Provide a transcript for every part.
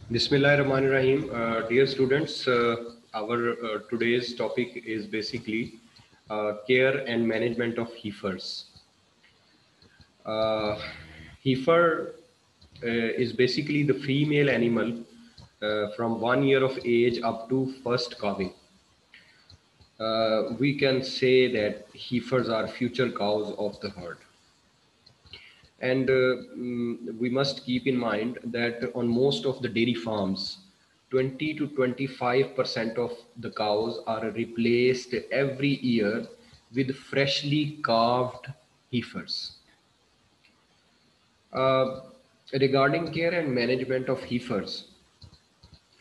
Bismillahirrahmanirrahim. Dear students, our today's topic is basically care and management of heifers. Uh, Heifer is basically the female animal from 1 year of age up to first calving. We can say that heifers are future cows of the herd. And we must keep in mind that on most of the dairy farms, 20 to 25% of the cows are replaced every year with freshly calved heifers. Uh, Regarding care and management of heifers,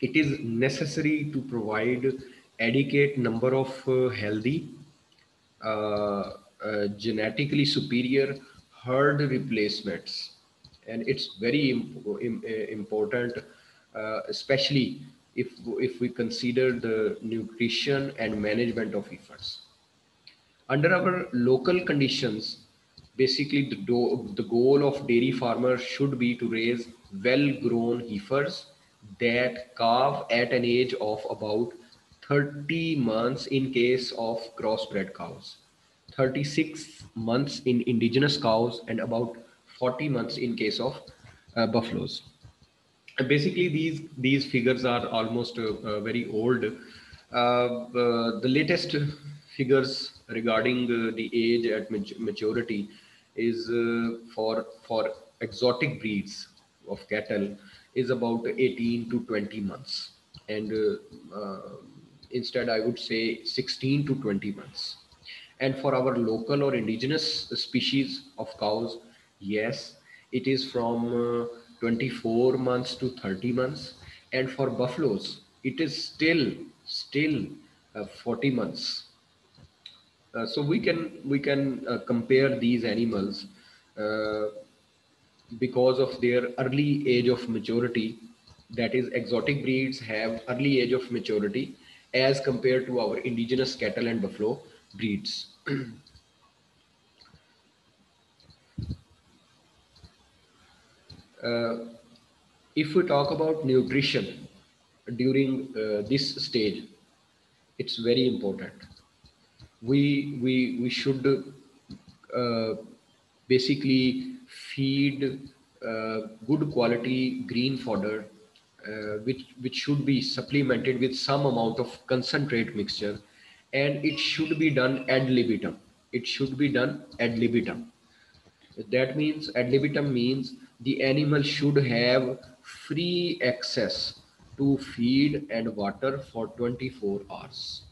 it is necessary to provide adequate number of healthy, genetically superior herd replacements, and it's very important, especially if we consider the nutrition and management of heifers. Under our local conditions, basically the goal of dairy farmers should be to raise well-grown heifers that calve at an age of about 30 months in case of crossbred cows, 36 months in indigenous cows, and about 40 months in case of buffaloes. Basically, these figures are almost very old. The latest figures regarding the age at maturity is for exotic breeds of cattle is about 18 to 20 months, and instead I would say 16 to 20 months. And for our local or indigenous species of cows, yes, it is from 24 months to 30 months. And for buffaloes, it is still 40 months. So we can compare these animals uh, because of their early age of maturity. That is, exotic breeds have early age of maturity as compared to our indigenous cattle and buffalo breeds. Uh, if we talk about nutrition during this stage, it's very important. We should basically feed good quality green fodder, which should be supplemented with some amount of concentrate mixture, and it should be done ad libitum. It should be done ad libitum. That means ad libitum means the animal should have free access to feed and water for 24 hours.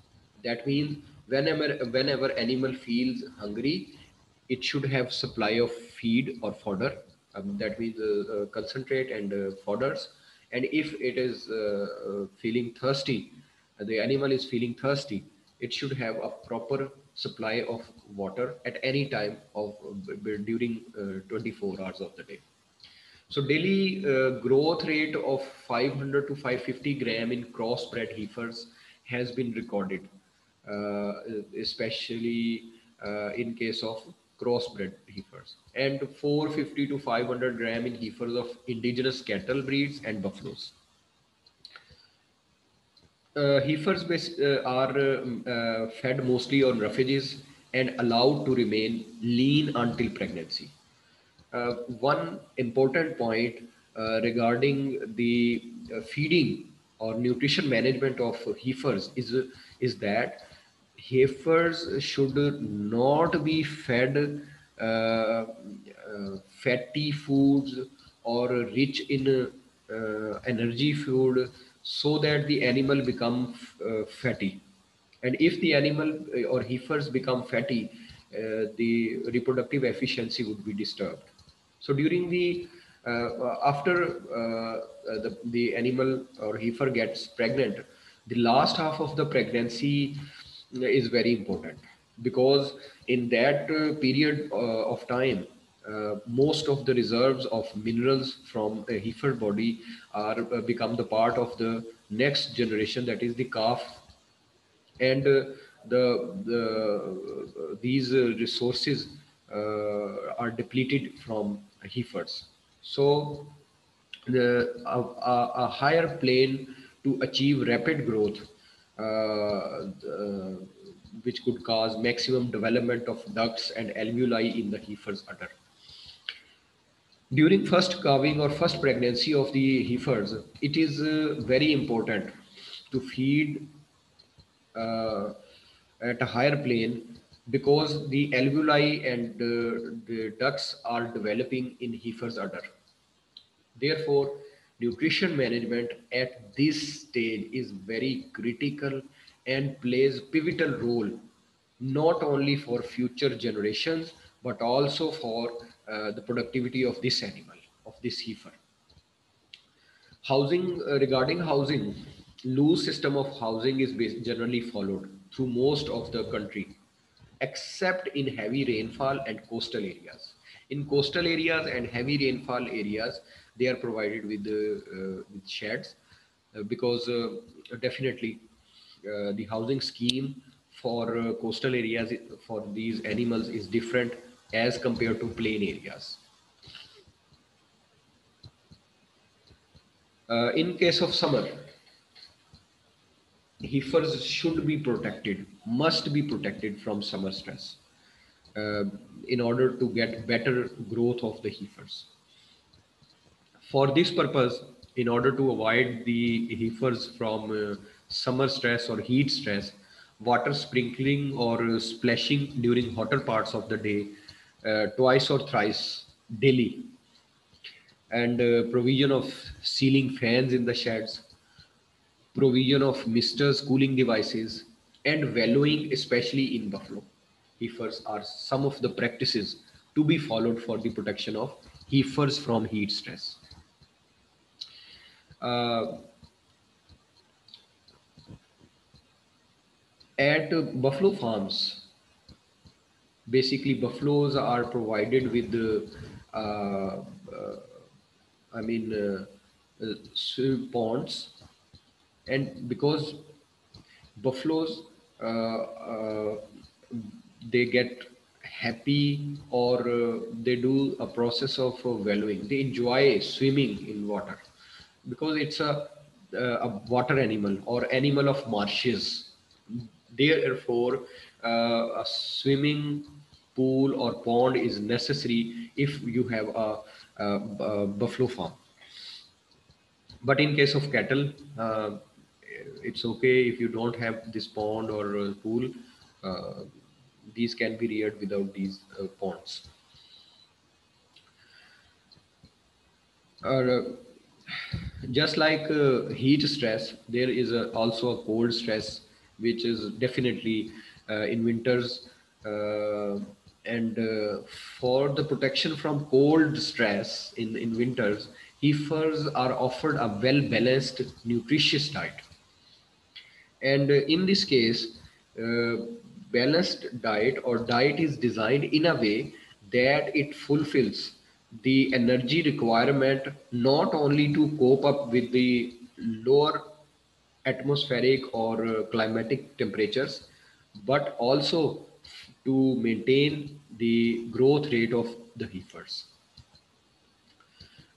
That means whenever animal feels hungry, it should have supply of feed or fodder. That means concentrate and fodders. And if it is feeling thirsty, the animal is feeling thirsty, it should have a proper supply of water at any time of during 24 hours of the day. So daily growth rate of 500 to 550 gram in crossbred heifers has been recorded, especially in case of crossbred heifers, and 450 to 500 gram in heifers of indigenous cattle breeds and buffaloes. Heifers are fed mostly on roughages and allowed to remain lean until pregnancy. One important point regarding the feeding or nutrition management of heifers is that heifers should not be fed fatty foods or rich in energy food so that the animal become fatty. And if the animal or heifers become fatty, the reproductive efficiency would be disturbed. So during the after the animal or heifer gets pregnant, the last half of the pregnancy is very important, because in that period of time, most of the reserves of minerals from a heifer body are become the part of the next generation, that is the calf. And these resources are depleted from heifers. So a higher plane to achieve rapid growth, which could cause maximum development of ducts and alveoli in the heifer's udder. During first calving or first pregnancy of the heifers, it is very important to feed at a higher plane because the alveoli and the ducts are developing in heifer's udder. Therefore, nutrition management at this stage is very critical and plays pivotal role not only for future generations but also for the productivity of this animal, of this heifer. Housing, regarding housing, loose system of housing is generally followed through most of the country, except in heavy rainfall and coastal areas. In coastal areas and heavy rainfall areas, they are provided with sheds because definitely the housing scheme for coastal areas for these animals is different as compared to plain areas. In case of summer, heifers should be protected, must be protected from summer stress uh, in order to get better growth of the heifers. For this purpose, in order to avoid the heifers from summer stress or heat stress, water sprinkling or splashing during hotter parts of the day, twice or thrice daily, and provision of ceiling fans in the sheds, provision of misters cooling devices, and valuing, especially in buffalo heifers, are some of the practices to be followed for the protection of heifers from heat stress. Uh, at buffalo farms, basically buffaloes are provided with I mean, swim ponds, and because buffaloes they get happy or they do a process of wallowing, they enjoy swimming in water because it's a water animal or animal of marshes. Therefore a swimming pool or pond is necessary if you have a buffalo farm. But in case of cattle, it's okay if you don't have this pond or pool. Uh, these can be reared without these ponds. Uh, just like heat stress, there is also a cold stress, which is definitely in winters. Uh, and For the protection from cold stress in winters, heifers are offered a well balanced, nutritious diet. And in this case, uh, balanced diet or diet is designed in a way that it fulfills the energy requirement not only to cope up with the lower atmospheric or climatic temperatures, but also to maintain the growth rate of the heifers.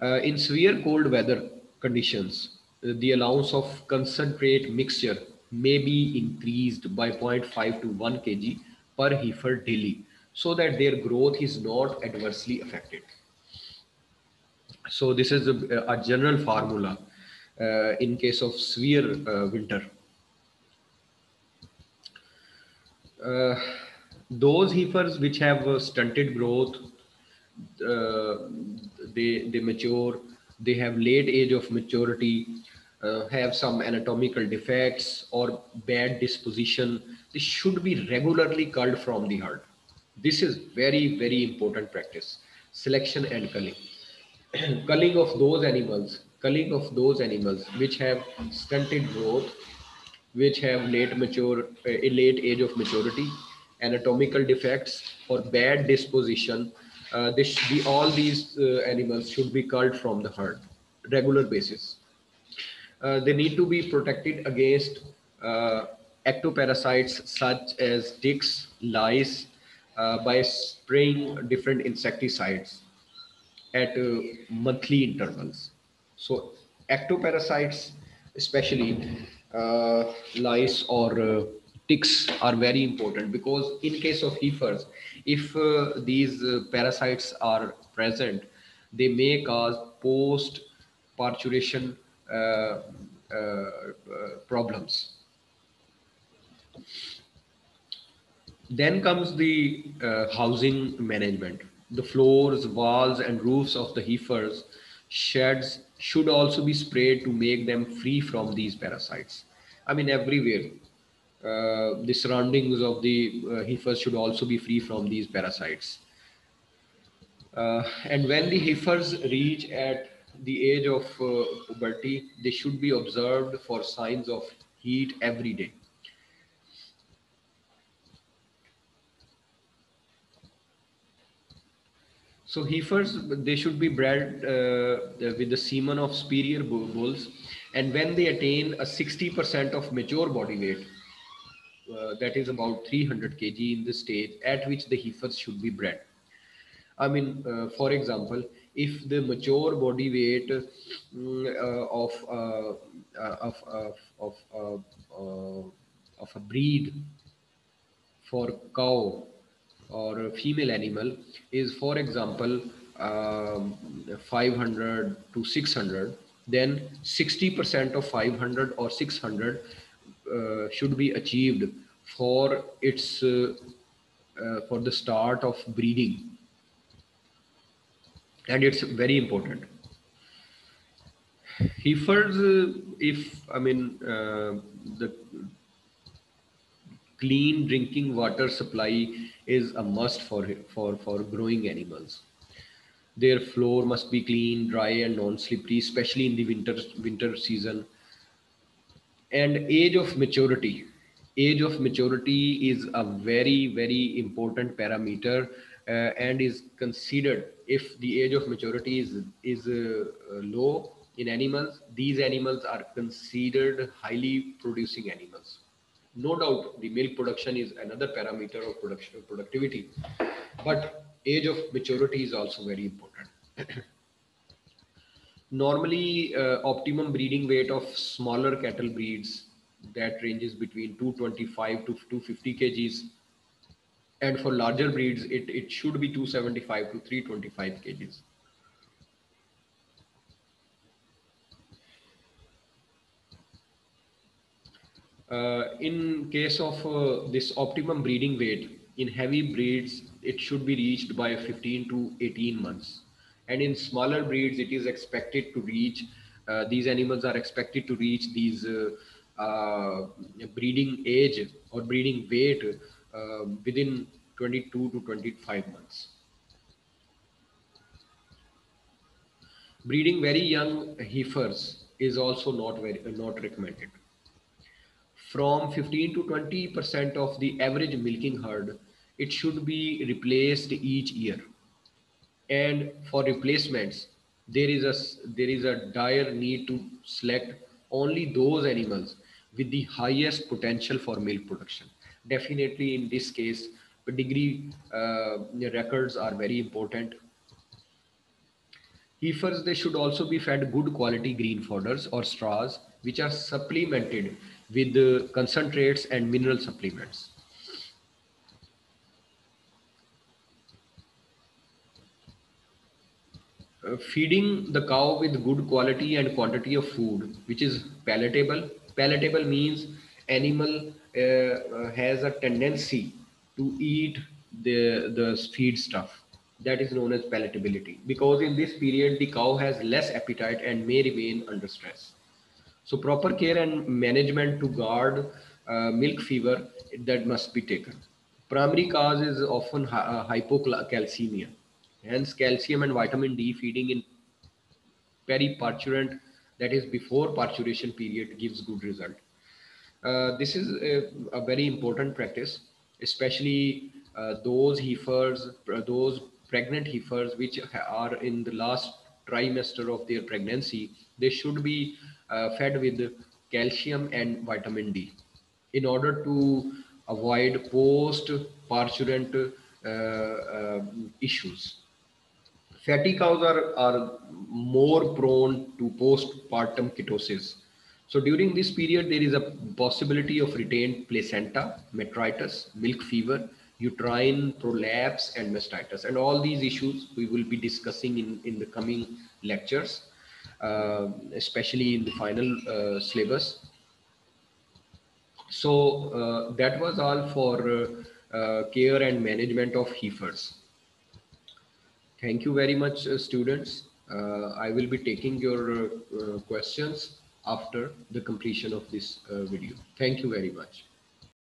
In severe cold weather conditions, the allowance of concentrate mixture may be increased by zero point 0.5 to 1 kg per heifer daily so that their growth is not adversely affected. So this is a general formula in case of severe winter. Uh, those heifers which have stunted growth, uh, they mature, they have late age of maturity, have some anatomical defects or bad disposition, they should be regularly culled from the herd. This is very important practice. Selection and culling. Culling of those animals which have stunted growth, which have a late age of maturity, anatomical defects, or bad disposition. All these animals should be culled from the herd regular basis. They need to be protected against uh, ectoparasites such as ticks, lice, by spraying different insecticides at monthly intervals. So ectoparasites, especially lice or ticks, are very important because in case of heifers, if these parasites are present, they may cause post parturition problems. Then comes the housing management. The floors, walls, and roofs of the heifers sheds should also be sprayed to make them free from these parasites. I mean, everywhere. The surroundings of the heifers should also be free from these parasites. And when the heifers reach at the age of puberty, they should be observed for signs of heat every day. So heifers, they should be bred with the semen of superior bulls, and when they attain a 60% of mature body weight, that is about 300 kg in the stage at which the heifers should be bred. I mean, for example, if the mature body weight of a breed for cow or a female animal is, for example, 500 to 600, then 60% of 500 or 600 should be achieved for its for the start of breeding, and it's very important. Heifers, if I mean the clean drinking water supply is a must for growing animals. Their floor must be clean, dry, and non-slippery, especially in the winter season. And age of maturity. Age of maturity is a very important parameter, and is considered. If the age of maturity is low in animals, these animals are considered highly producing animals. No doubt, the milk production is another parameter of production productivity, but age of maturity is also very important. Normally, optimum breeding weight of smaller cattle breeds that ranges between 225 to 250 kgs, and for larger breeds, it should be 275 to 325 kgs. In case of this optimum breeding weight, in heavy breeds, it should be reached by 15 to 18 months. And in smaller breeds, it is expected to reach, these animals are expected to reach these breeding age or breeding weight within 22 to 25 months. Breeding very young heifers is also not recommended. From 15 to 20% of the average milking herd, it should be replaced each year. And for replacements, there is a dire need to select only those animals with the highest potential for milk production. Definitely, in this case, pedigree records are very important. Heifers, they should also be fed good quality green fodders or straws, which are supplemented with concentrates and mineral supplements. Feeding the cow with good quality and quantity of food, which is palatable. Palatable means animal has a tendency to eat the feed stuff. That is known as palatability. Because in this period, the cow has less appetite and may remain under stress. So proper care and management to guard milk fever that must be taken. Primary cause is often hypocalcemia. Hence, calcium and vitamin D feeding in periparturient, that is before parturition period, gives good result. This is a very important practice, especially those pregnant heifers which are in the last trimester of their pregnancy. They should be fed with calcium and vitamin D in order to avoid post-parturient issues. Fatty cows are more prone to postpartum ketosis. So during this period, there is a possibility of retained placenta, metritis, milk fever, uterine prolapse, and mastitis. And all these issues we will be discussing in the coming lectures, especially in the final syllabus. So that was all for care and management of heifers. Thank you very much, students. I will be taking your questions after the completion of this video. Thank you very much.